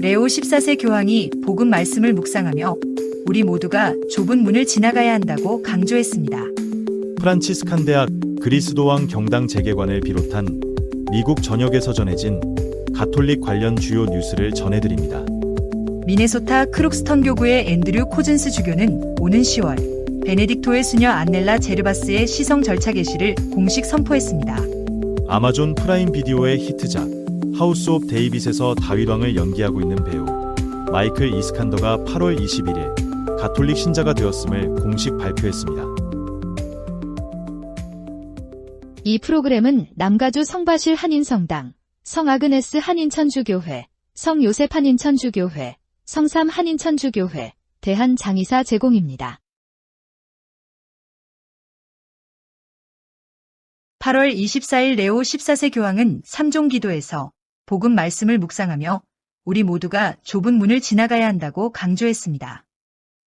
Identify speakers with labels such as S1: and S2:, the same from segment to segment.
S1: 레오 14세 교황이 복음 말씀을 묵상하며 우리 모두가 좁은 문을 지나가야 한다고 강조했습니다.
S2: 프란치스칸 대학 그리스도왕 경당 재개관을 비롯한 미국 전역에서 전해진 가톨릭 관련 주요 뉴스를 전해드립니다.
S1: 미네소타 크룩스턴 교구의 앤드류 코즌스 주교는 오는 10월 베네딕토의 수녀 안넬라 제르바스의 시성 절차 개시를 공식 선포했습니다.
S2: 아마존 프라임 비디오의 히트작 하우스 오브 데이빗에서 다윗왕을 연기하고 있는 배우 마이클 이스칸더가 8월 21일 가톨릭 신자가 되었음을 공식 발표했습니다.
S3: 이 프로그램은 남가주 성바실 한인성당, 성아그네스 한인천주교회, 성요셉 한인천주교회, 성삼 한인천주교회, 대한장의사 제공입니다.
S1: 8월 24일 레오 14세 교황은 3종 기도에서 복음 말씀을 묵상하며 우리 모두가 좁은 문을 지나가야 한다고 강조했습니다.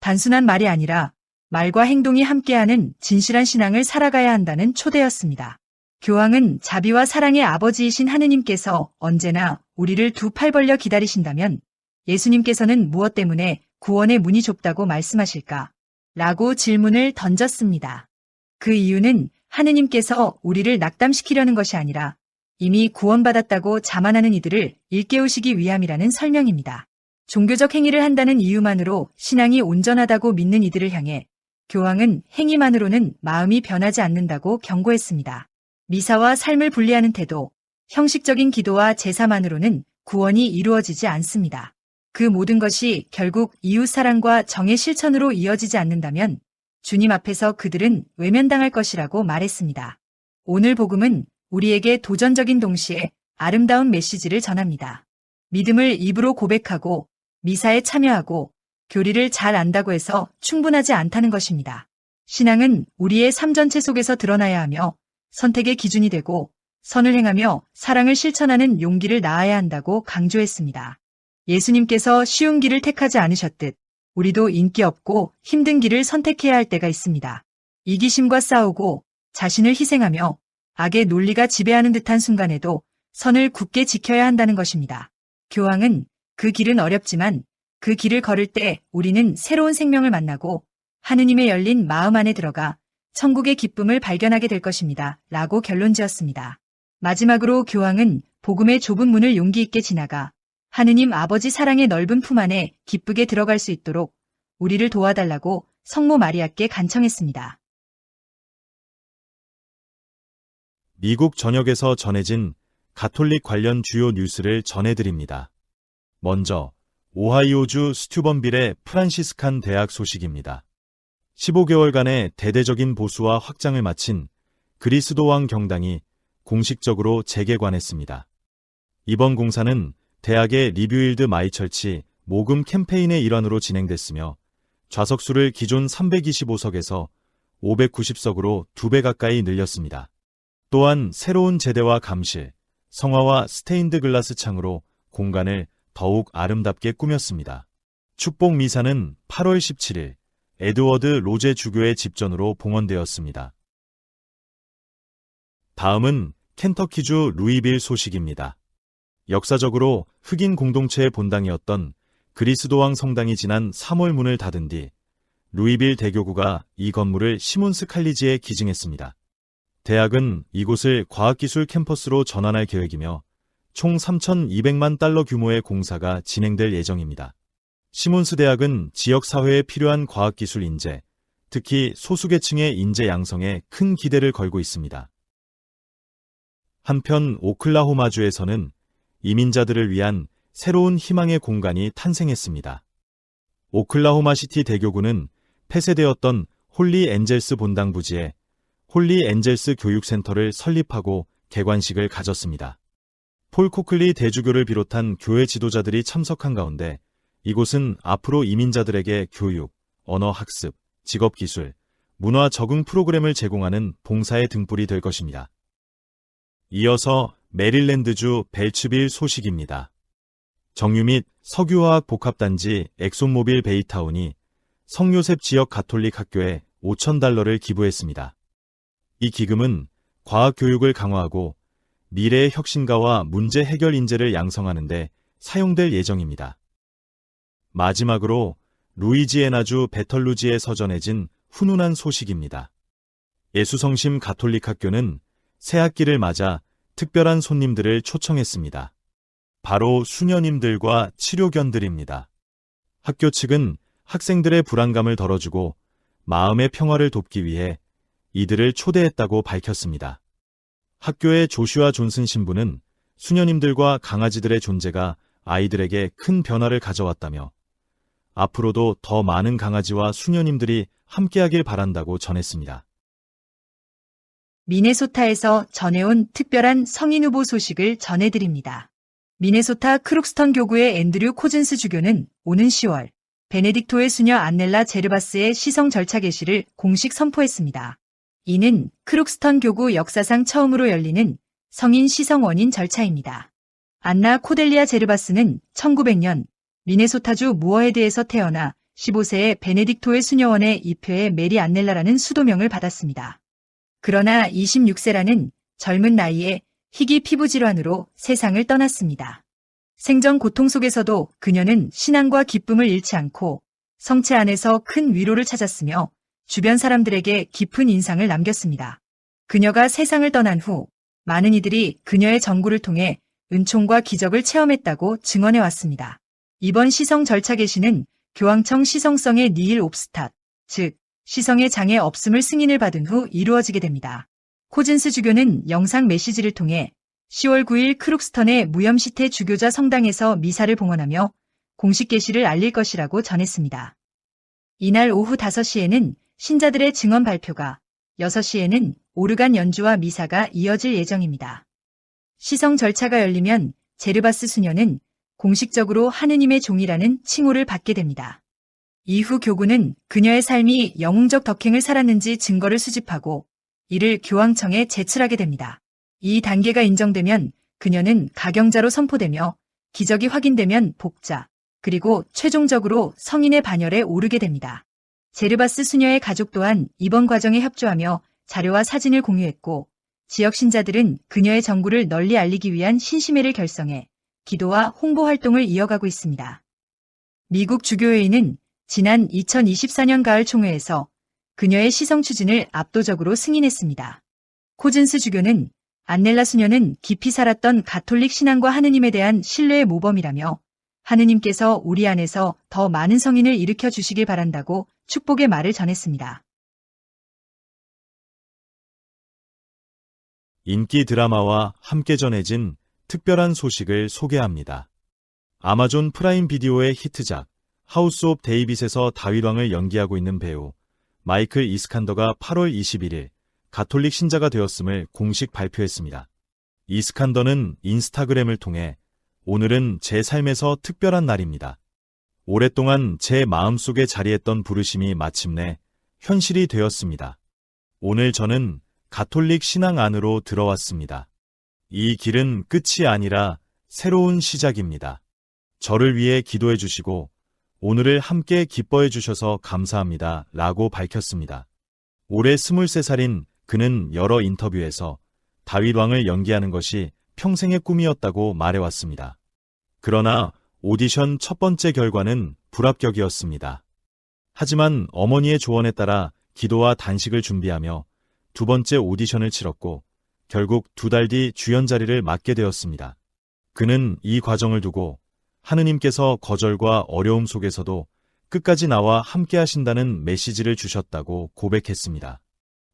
S1: 단순한 말이 아니라 말과 행동이 함께하는 진실한 신앙을 살아가야 한다는 초대였습니다. 교황은 자비와 사랑의 아버지이신 하느님께서 언제나 우리를 두 팔 벌려 기다리신다면 예수님께서는 무엇 때문에 구원의 문이 좁다고 말씀하실까? 라고 질문을 던졌습니다. 그 이유는 하느님께서 우리를 낙담시키려는 것이 아니라 이미 구원받았다고 자만하는 이들을 일깨우시기 위함이라는 설명입니다. 종교적 행위를 한다는 이유만으로 신앙이 온전하다고 믿는 이들을 향해 교황은 행위만으로는 마음이 변하지 않는다고 경고했습니다. 미사와 삶을 분리하는 태도, 형식적인 기도와 제사만으로는 구원이 이루어지지 않습니다. 그 모든 것이 결국 이웃사랑과 정의 실천으로 이어지지 않는다면 주님 앞에서 그들은 외면당할 것이라고 말했습니다. 오늘 복음은 우리에게 도전적인 동시에 아름다운 메시지를 전합니다. 믿음을 입으로 고백하고 미사에 참여하고 교리를 잘 안다고 해서 충분하지 않다는 것입니다. 신앙은 우리의 삶 전체 속에서 드러나야 하며 선택의 기준이 되고 선을 행하며 사랑을 실천하는 용기를 낳아야 한다고 강조했습니다. 예수님께서 쉬운 길을 택하지 않으셨듯 우리도 인기 없고 힘든 길을 선택해야 할 때가 있습니다. 이기심과 싸우고 자신을 희생하며 악의 논리가 지배하는 듯한 순간에도 선을 굳게 지켜야 한다는 것입니다. 교황은 그 길은 어렵지만 그 길을 걸을 때 우리는 새로운 생명을 만나고 하느님의 열린 마음 안에 들어가 천국의 기쁨을 발견하게 될 것입니다. 라고 결론지었습니다. 마지막으로 교황은 복음의 좁은 문을 용기 있게 지나가 하느님 아버지 사랑의 넓은 품 안에 기쁘게 들어갈 수 있도록 우리를 도와달라고 성모 마리아께 간청했습니다.
S2: 미국 전역에서 전해진 가톨릭 관련 주요 뉴스를 전해드립니다. 먼저 오하이오주 스튜번빌의 프란시스칸 대학 소식입니다. 15개월간의 대대적인 보수와 확장을 마친 그리스도왕 경당이 공식적으로 재개관했습니다. 이번 공사는 대학의 리뷰일드 마이철치 모금 캠페인의 일환으로 진행됐으며 좌석수를 기존 325석에서 590석으로 2배 가까이 늘렸습니다. 또한 새로운 제대와 감실, 성화와 스테인드 글라스 창으로 공간을 더욱 아름답게 꾸몄습니다. 축복 미사는 8월 17일 에드워드 로제 주교의 집전으로 봉헌되었습니다. 다음은 켄터키주 루이빌 소식입니다. 역사적으로 흑인 공동체의 본당이었던 그리스도왕 성당이 지난 3월 문을 닫은 뒤 루이빌 대교구가 이 건물을 시몬스 칼리지에 기증했습니다. 대학은 이곳을 과학기술 캠퍼스로 전환할 계획이며 총 3,200만 달러 규모의 공사가 진행될 예정입니다. 시몬스 대학은 지역사회에 필요한 과학기술 인재, 특히 소수계층의 인재 양성에 큰 기대를 걸고 있습니다. 한편 오클라호마주에서는 이민자들을 위한 새로운 희망의 공간이 탄생했습니다. 오클라호마시티 대교구는 폐쇄되었던 홀리 엔젤스 본당 부지에 홀리 엔젤스 교육센터를 설립하고 개관식을 가졌습니다. 폴 코클리 대주교를 비롯한 교회 지도자들이 참석한 가운데 이곳은 앞으로 이민자들에게 교육, 언어학습, 직업기술, 문화 적응 프로그램을 제공하는 봉사의 등불이 될 것입니다. 이어서 메릴랜드주 벨츠빌 소식입니다. 정유 및 석유화학 복합단지 엑손모빌 베이타운이 성요셉 지역 가톨릭 학교에 $5,000를 기부했습니다. 이 기금은 과학교육을 강화하고 미래의 혁신가와 문제 해결 인재를 양성하는 데 사용될 예정입니다. 마지막으로 루이지애나주 베털루지에 서전해진 훈훈한 소식입니다. 예수성심 가톨릭 학교는 새학기를 맞아 특별한 손님들을 초청했습니다. 바로 수녀님들과 치료견들입니다. 학교 측은 학생들의 불안감을 덜어주고 마음의 평화를 돕기 위해 이들을 초대했다고 밝혔습니다. 학교의 조슈아 존슨 신부는 수녀님들과 강아지들의 존재가 아이들에게 큰 변화를 가져왔다며 앞으로도 더 많은 강아지와 수녀님들이 함께하길 바란다고 전했습니다.
S1: 미네소타에서 전해온 특별한 성인 후보 소식을 전해드립니다. 미네소타 크룩스턴 교구의 앤드류 코즌스 주교는 오는 10월 베네딕토의 수녀 안넬라 제르바스의 시성 절차 개시를 공식 선포했습니다. 이는 크룩스턴 교구 역사상 처음으로 열리는 성인 시성 원인 절차입니다. 안나 코델리아 제르바스는 1900년 미네소타주 무어헤드에서 태어나 15세에 베네딕토의 수녀원의 입회에 메리 안넬라라는 수도명을 받았습니다. 그러나 26세라는 젊은 나이에 희귀 피부 질환으로 세상을 떠났습니다. 생전 고통 속에서도 그녀는 신앙과 기쁨을 잃지 않고 성체 안에서 큰 위로를 찾았으며 주변 사람들에게 깊은 인상을 남겼습니다. 그녀가 세상을 떠난 후 많은 이들이 그녀의 전구를 통해 은총과 기적을 체험했다고 증언해 왔습니다. 이번 시성 절차 개시는 교황청 시성성의 니힐 옵스탓, 즉 시성의 장애 없음을 승인을 받은 후 이루어지게 됩니다. 코즌스 주교는 영상 메시지를 통해 10월 9일 크룩스턴의 무염시태 주교자 성당에서 미사를 봉헌하며 공식 개시를 알릴 것이라고 전했습니다. 이날 오후 5시에는 신자들의 증언 발표가, 6시에는 오르간 연주와 미사가 이어질 예정입니다. 시성 절차가 열리면 제르바스 수녀는 공식적으로 하느님의 종이라는 칭호를 받게 됩니다. 이후 교구는 그녀의 삶이 영웅적 덕행을 살았는지 증거를 수집하고 이를 교황청에 제출하게 됩니다. 이 단계가 인정되면 그녀는 가경자로 선포되며 기적이 확인되면 복자, 그리고 최종적으로 성인의 반열에 오르게 됩니다. 제르바스 수녀의 가족 또한 이번 과정에 협조하며 자료와 사진을 공유했고 지역 신자들은 그녀의 전구를 널리 알리기 위한 신심회를 결성해 기도와 홍보 활동을 이어가고 있습니다. 미국 주교회의는 지난 2024년 가을 총회에서 그녀의 시성 추진을 압도적으로 승인했습니다. 코즌스 주교는 안넬라 수녀는 깊이 살았던 가톨릭 신앙과 하느님에 대한 신뢰의 모범이라며 하느님께서 우리 안에서 더 많은 성인을 일으켜 주시길 바란다고 축복의 말을 전했습니다.
S2: 인기 드라마와 함께 전해진 특별한 소식을 소개합니다. 아마존 프라임 비디오의 히트작 하우스 오브 데이빗에서 다윗왕을 연기하고 있는 배우 마이클 이스칸더가 8월 21일 가톨릭 신자가 되었음을 공식 발표했습니다. 이스칸더는 인스타그램을 통해 오늘은 제 삶에서 특별한 날입니다. 오랫동안 제 마음속에 자리했던 부르심이 마침내 현실이 되었습니다. 오늘 저는 가톨릭 신앙 안으로 들어왔습니다. 이 길은 끝이 아니라 새로운 시작입니다. 저를 위해 기도해 주시고 오늘을 함께 기뻐해 주셔서 감사합니다. 라고 밝혔습니다. 올해 23살인 그는 여러 인터뷰에서 다윗왕을 연기하는 것이 평생의 꿈이었다고 말해왔습니다. 그러나 오디션 첫 번째 결과는 불합격이었습니다. 하지만 어머니의 조언에 따라 기도와 단식을 준비하며 두 번째 오디션을 치렀고 결국 2달 뒤 주연 자리를 맡게 되었습니다. 그는 이 과정을 두고 하느님께서 거절과 어려움 속에서도 끝까지 나와 함께 하신다는 메시지를 주셨다고 고백했습니다.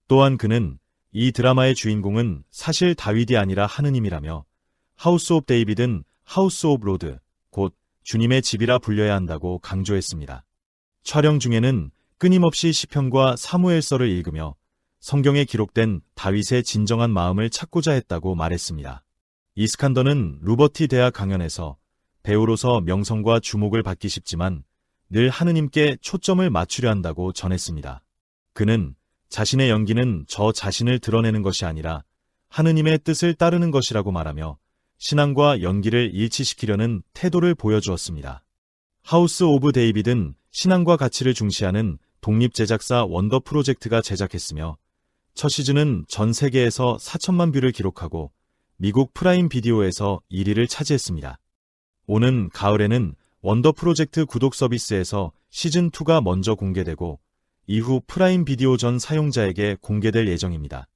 S2: 또한 그는 이 드라마의 주인공은 사실 다윗이 아니라 하느님이라며 하우스 오브 데이빗은 하우스 오브 로드, 곧 주님의 집이라 불려야 한다고 강조했습니다. 촬영 중에는 끊임없이 시편과 사무엘서를 읽으며 성경에 기록된 다윗의 진정한 마음을 찾고자 했다고 말했습니다. 이스칸더는 루버티 대학 강연에서 배우로서 명성과 주목을 받기 쉽지만 늘 하느님께 초점을 맞추려 한다고 전했습니다. 그는 자신의 연기는 저 자신을 드러내는 것이 아니라 하느님의 뜻을 따르는 것이라고 말하며 신앙과 연기를 일치시키려는 태도를 보여주었습니다. 하우스 오브 데이빗은 신앙과 가치를 중시하는 독립제작사 원더 프로젝트가 제작했으며 첫 시즌은 전 세계에서 4천만 뷰를 기록하고 미국 프라임 비디오에서 1위를 차지했습니다. 오는 가을에는 원더 프로젝트 구독 서비스에서 시즌2가 먼저 공개되고 이후 프라임 비디오 전 사용자에게 공개될 예정입니다.